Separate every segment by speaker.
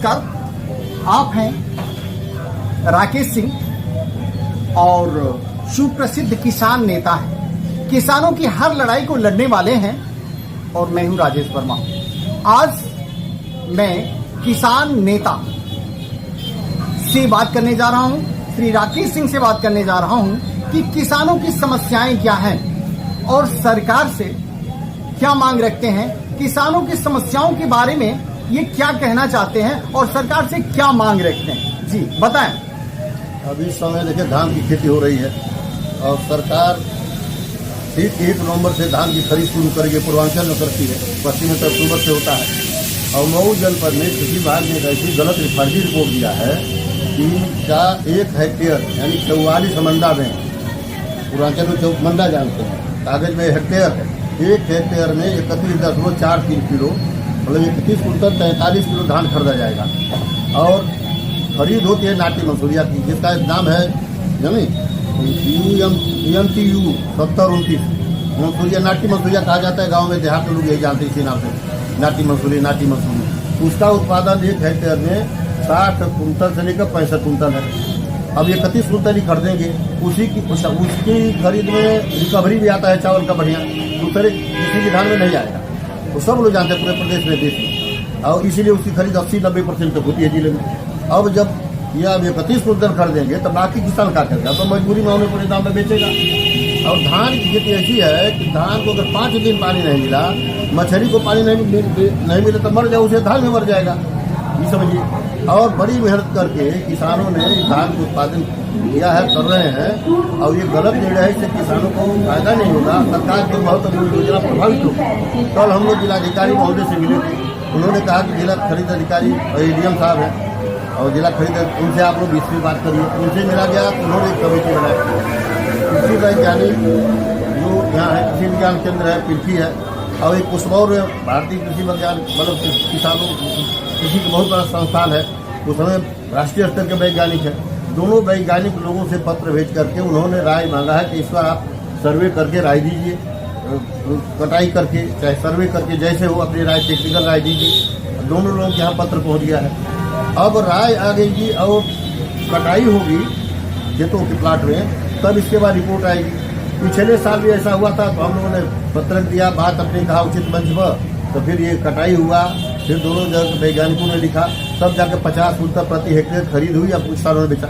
Speaker 1: नमस्कार, आप हैं राकेश सिंह और सुप्रसिद्ध किसान नेता हैं। किसानों की हर लड़ाई को लड़ने वाले हैं और मैं हूं राजेश वर्मा। आज मैं किसान नेता से बात करने जा रहा हूं, श्री राकेश सिंह से बात करने जा रहा हूं कि किसानों की समस्याएं क्या हैं और सरकार से क्या मांग रखते हैं, किसानों की समस्याओं के बारे में ये क्या कहना चाहते हैं और सरकार से क्या मांग रखते हैं। जी बताएं।
Speaker 2: अभी इस समय देखिए धान की खेती हो रही है और सरकार ठीक 1 नवंबर से धान की खरीद शुरू करेगी। पूर्वांचल में करती है, पश्चिम उत्तर अक्टूबर से होता है। और मऊ जनपद में कृषि विभाग ने एक ऐसी गलत फर्जी रिपोर्ट दिया है कि क्या 1 हेक्टेयर यानी 44 मंडा में, पूर्वांचल में मंडा जानते हैं, कागज में हेक्टेयर है, 1 हेक्टेयर में 31.43 किलो मतलब 31 कुंटल 43 किलो धान खरीदा जाएगा। और खरीद होती है नाटी मंसूरिया की, जिसका नाम है जानी UMTU 7029 मंसूरिया। नाटी मंसूरिया कहा जाता है, गांव में देहात में लोग यही जानते हैं इसी नाम से, नाटी मंसूरी। उसका उत्पादन 1 हेक्टेयर में 60 कुंटल से लेकर 65 कुंटल है। अब 31 कुंटल ही खरीदेंगे, उसकी खरीद में रिकवरी भी आता है चावल का बढ़िया, दूसरे किसी भी धान में नहीं आएगा। तो सब लोग जानते हैं पूरे प्रदेश में, देश में, और इसीलिए उसकी खरीद 80-90% तक होती है जिले में। अब जब ये अब 31 कुंटल खरीदेंगे तो बाकी किसान क्या करेगा? तो मजबूरी में उन्हें पूरे दाम में बेचेगा। और धान की खेती ऐसी है कि धान को अगर 5 दिन पानी नहीं मिला, मछली को पानी नहीं मिले तो मर जाए, उसे धान में मर जाएगा, ये समझिए। और बड़ी मेहनत करके किसानों ने धान का उत्पादन किया है, कर रहे हैं, और ये गलत निर्णय है, इससे किसानों को फायदा नहीं होगा। सरकार की बहुत योजना प्रभावित होगी। कल हम लोग जिलाधिकारी महोदय से मिले थे, उन्होंने कहा कि जिला खरीद अधिकारी ADM साहब हैं और जिला खरीद, उनसे आप लोग इसकी बात करिए। उनसे मिला गया, उन्होंने एक कमेटी बनाई। कृषि वैज्ञानिक जो यहाँ है, कृषि विज्ञान केंद्र है, पिल्फी है, और एक कुशमौर भारतीय कृषि विज्ञान मतलब किसानों कृषि का बहुत बड़ा संस्थान है, उसमें राष्ट्रीय स्तर के वैज्ञानिक है। दोनों वैज्ञानिक लोगों से पत्र भेज करके उन्होंने राय मांगा है कि इस बार आप सर्वे करके राय दीजिए, कटाई करके चाहे सर्वे करके जैसे हो अपनी राय, टेक्निकल राय दीजिए। दोनों लोगों के यहाँ पत्र पहुँच गया है। अब राय आ गई और कटाई होगी खेतों के प्लाट में, तब इसके बाद रिपोर्ट आएगी। पिछले साल भी ऐसा हुआ था, तो हम लोगों ने पत्र दिया, बात अपने कहा उचित मंच पर, तो फिर ये कटाई हुआ, फिर दोनों जगह वैज्ञानिकों ने लिखा, तब जाकर 50 कुंटल प्रति हेक्टेयर खरीद हुई। अब किसानों ने बेचा।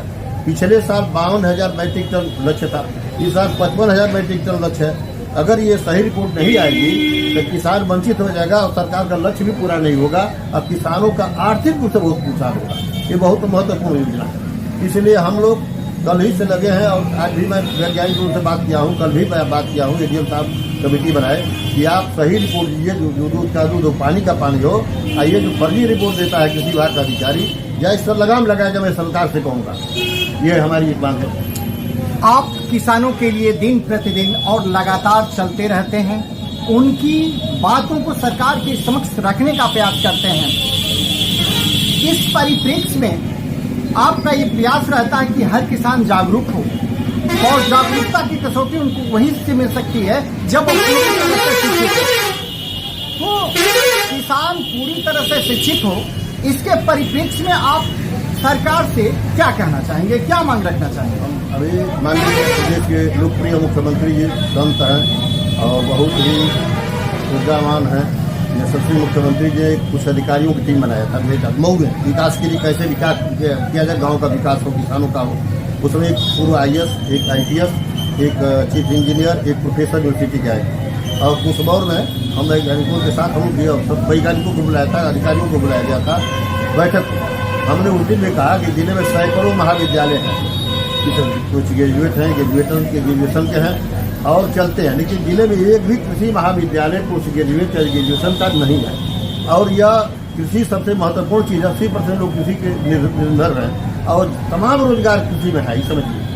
Speaker 2: पिछले साल 52,000 मैट्रिक टन लक्ष्य था, इस साल 55,000 मैट्रिक टन लक्ष्य है। अगर ये सही रिपोर्ट नहीं आएगी तो किसान वंचित हो जाएगा और सरकार का लक्ष्य भी पूरा नहीं होगा। अब किसानों का आर्थिक रूप से बहुत नुकसान होगा। ये बहुत महत्वपूर्ण योजना है, इसलिए हम लोग कल ही से लगे हैं। और आज भी मैं वैज्ञानिकों से बात किया हूँ, कल भी मैं बात किया हूँ, ADM साहब कमेटी बनाए कि आप सही रिपोर्ट दीजिए, जो दूध का दूध हो, पानी का पानी हो। ये जो फर्जी रिपोर्ट देता है किसी विभाग का अधिकारी, या इस पर लगाम लगाया जाए, मैं सरकार से कहूँगा। ये हमारी एक मांग है।
Speaker 1: आप किसानों के लिए दिन प्रतिदिन और लगातार चलते रहते हैं, उनकी बातों को सरकार के समक्ष रखने का प्रयास करते हैं। इस परिप्रेक्ष्य में आपका ये प्रयास रहता है कि हर किसान जागरूक हो, और जागरूकता की कसौटी उनको वहीं से मिल सकती है जब वो पूरी तरह से शिक्षित हो। तो किसान पूरी तरह से शिक्षित हो, इसके परिप्रेक्ष्य में आप सरकार से क्या कहना चाहेंगे, क्या मांग रखना चाहेंगे?
Speaker 2: अभी माननीय प्रदेश के लोकप्रिय मुख्यमंत्री जी संत हैं और बहुत ही ऊर्जावान हैं। यशस्वी मुख्यमंत्री जी कुछ अधिकारियों की टीम बनाया था मऊ में, विकास के लिए कैसे विकास किया जाए, गांव का विकास हो, किसानों का हो। उसमें एक पूर्व IAS, एक IPS, एक चीफ इंजीनियर, एक प्रोफेसर यूनिवर्सिटी के आए। और कुशमौर में हम वैज्ञानिकों के साथ हम वैज्ञानिकों को बुलाया था, अधिकारियों को बुलाया गया था बैठक। हमने उस दिन में कहा कि जिले में सैकड़ों महाविद्यालय हैं, कुछ ग्रेजुएट हैं, ग्रेजुएशन के हैं और चलते हैं, लेकिन जिले में एक भी कृषि महाविद्यालय पोस्ट ग्रेजुएट या ग्रेजुएशन का नहीं है। और यह कृषि सबसे महत्वपूर्ण चीज़ है। 80% लोग कृषि के निर्भर हैं और तमाम रोजगार कृषि में है। ये समझिए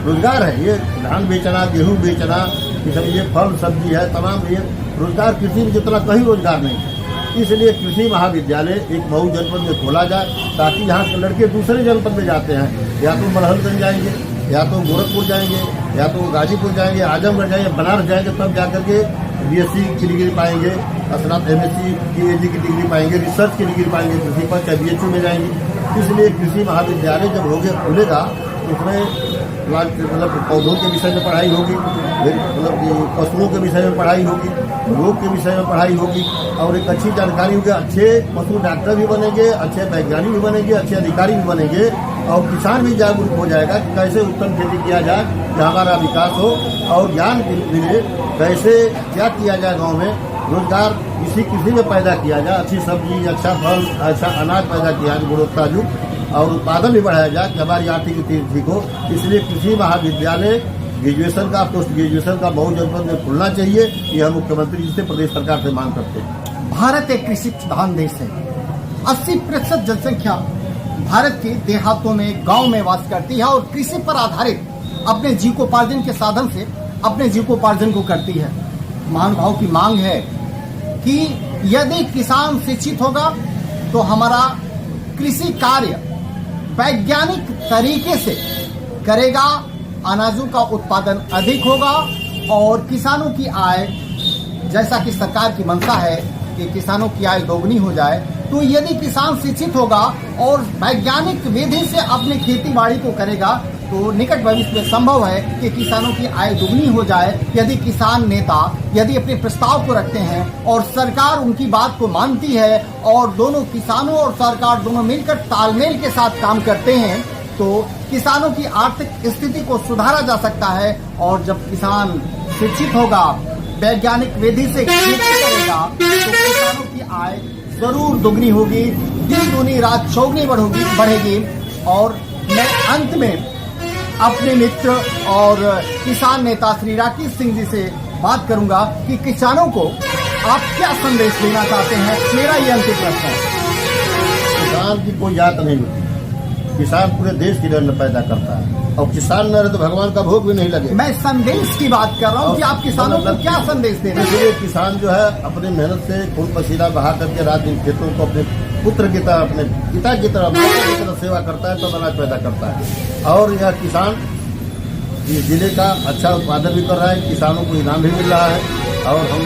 Speaker 2: रोजगार है, ये धान बेचना, गेहूँ बेचना, ये समझिए फल सब्जी है, तमाम ये रोजगार कृषि में जितना कहीं रोजगार नहीं है। इसलिए कृषि महाविद्यालय एक मऊ जनपद में खोला जाए, ताकि यहाँ के लड़के दूसरे जनपद में जाते हैं, या तो मरहलगंज जाएंगे, या तो गोरखपुर जाएंगे, या तो गाजीपुर जाएंगे, आजमगढ़ जाएंगे, बनारस जाएंगे, तब जाकर के BSc की डिग्री पाएंगे, स्नातक MSc PhD की डिग्री पाएंगे, रिसर्च की डिग्री पाएंगे, कृषि पर चाहे BHU में जाएंगी। इसलिए कृषि महाविद्यालय जब खुलेगा उसमें मतलब पौधों के विषय में पढ़ाई होगी, मतलब कि पशुओं के विषय में पढ़ाई होगी, रोग के विषय में पढ़ाई होगी और एक अच्छी जानकारी होगी। अच्छे पशु डॉक्टर भी बनेंगे, अच्छे वैज्ञानिक भी बनेंगे, अच्छे अधिकारी भी बनेंगे और किसान भी जागरूक हो जाएगा कि कैसे उत्तम खेती किया जाए कि हमारा विकास हो और ज्ञान मिले कैसे क्या किया जाए, गाँव में रोजगार किसी में पैदा किया जाए, अच्छी सब्जी, अच्छा फल, अच्छा अनाज पैदा किया जाए गुणवत्तायुक्त और उत्पादन भी बढ़ाया जाए कि हमारी आर्थिक स्थिति ठीक हो। इसलिए कृषि महाविद्यालय ग्रेजुएशन का, पोस्ट ग्रेजुएशन का बहुत जल्द में खुलना चाहिए। यह मुख्यमंत्री जी से, प्रदेश सरकार से मांग करते हैं।
Speaker 1: भारत एक कृषि प्रधान देश है। 80% जनसंख्या भारत के देहातों में, गांव में वास करती है और कृषि पर आधारित अपने जीविकोपार्जन के साधन से अपने जीविकोपार्जन को करती है। महानुभाव की मांग है कि यदि किसान शिक्षित होगा तो हमारा कृषि कार्य वैज्ञानिक तरीके से करेगा, अनाजों का उत्पादन अधिक होगा और किसानों की आय, जैसा कि सरकार की मंशा है कि किसानों की आय दोगुनी हो जाए, तो यदि किसान शिक्षित होगा और वैज्ञानिक विधि से अपनी खेती बाड़ी को करेगा तो निकट भविष्य में संभव है कि किसानों की आय दुगनी हो जाए। यदि किसान नेता यदि अपने प्रस्ताव को रखते हैं और सरकार उनकी बात को मानती है और दोनों किसानों और सरकार दोनों मिलकर तालमेल के साथ काम करते हैं तो किसानों की आर्थिक स्थिति को सुधारा जा सकता है। और जब किसान शिक्षित होगा, वैज्ञानिक विधि से खेती करेगा तो किसानों की आय जरूर दुगनी होगी, दिन दूनी रात चौगुनी बढ़ेगी। और मैं अंत में अपने मित्र और किसान नेता श्री राकेश सिंह जी से बात करूंगा कि किसानों को आप क्या संदेश देना चाहते हैं। मेरा ये अंतिम प्रश्न है।
Speaker 2: किसान की कोई जात नहीं होती, किसान पूरे देश की अन्न पैदा करता है और किसान न रहे तो भगवान का भोग भी नहीं लगे।
Speaker 1: मैं संदेश की बात कर रहा हूँ कि आप किसानों को क्या संदेश दे रहे हैं।
Speaker 2: इसलिए किसान जो है अपनी मेहनत से खून पसीना बहा करके रात दिन खेतों को अपने पुत्र की तरह, अपने पिता की तरह, माता की तरह सेवा करता है, तब अनाज पैदा करता है। और यह किसान इस जिले का अच्छा उत्पादन भी कर रहा है, किसानों को इनाम भी मिल रहा है और हम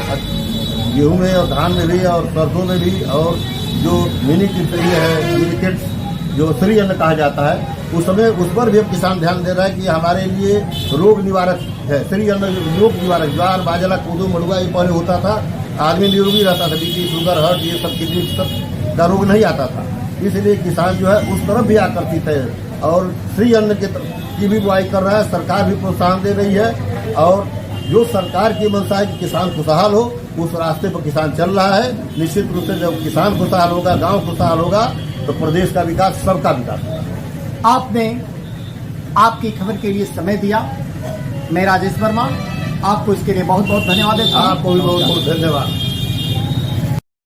Speaker 2: गेहूं में और धान में भी और सरसों में भी और जो मिनीकेट जो श्री अन्न कहा जाता है उस पर भी अब किसान ध्यान दे रहा है कि हमारे लिए रोग निवारक है। श्री अन्न रोग निवारक, ज्वार बाजरा कोदो मड़ुआ ये पहले होता था, आदमी निरोगी रहता था, बीपी शुगर हार्ट ये सब किडनी सब का रोग नहीं आता था। इसलिए किसान जो है उस तरफ भी आकर्षित है और श्री अन्न की भी बुआई कर रहा है। सरकार भी प्रोत्साहन दे रही है और जो सरकार की मंशा है कि किसान खुशहाल हो, उस रास्ते पर किसान चल रहा है। निश्चित रूप से जब किसान खुशहाल होगा, गांव खुशहाल होगा तो प्रदेश का विकास, सबका विकास होगा।
Speaker 1: आपने आपकी खबर के लिए समय दिया। मैं राजेश वर्मा आपको इसके लिए बहुत बहुत धन्यवाद देता हूं।
Speaker 2: आपको भी बहुत बहुत धन्यवाद।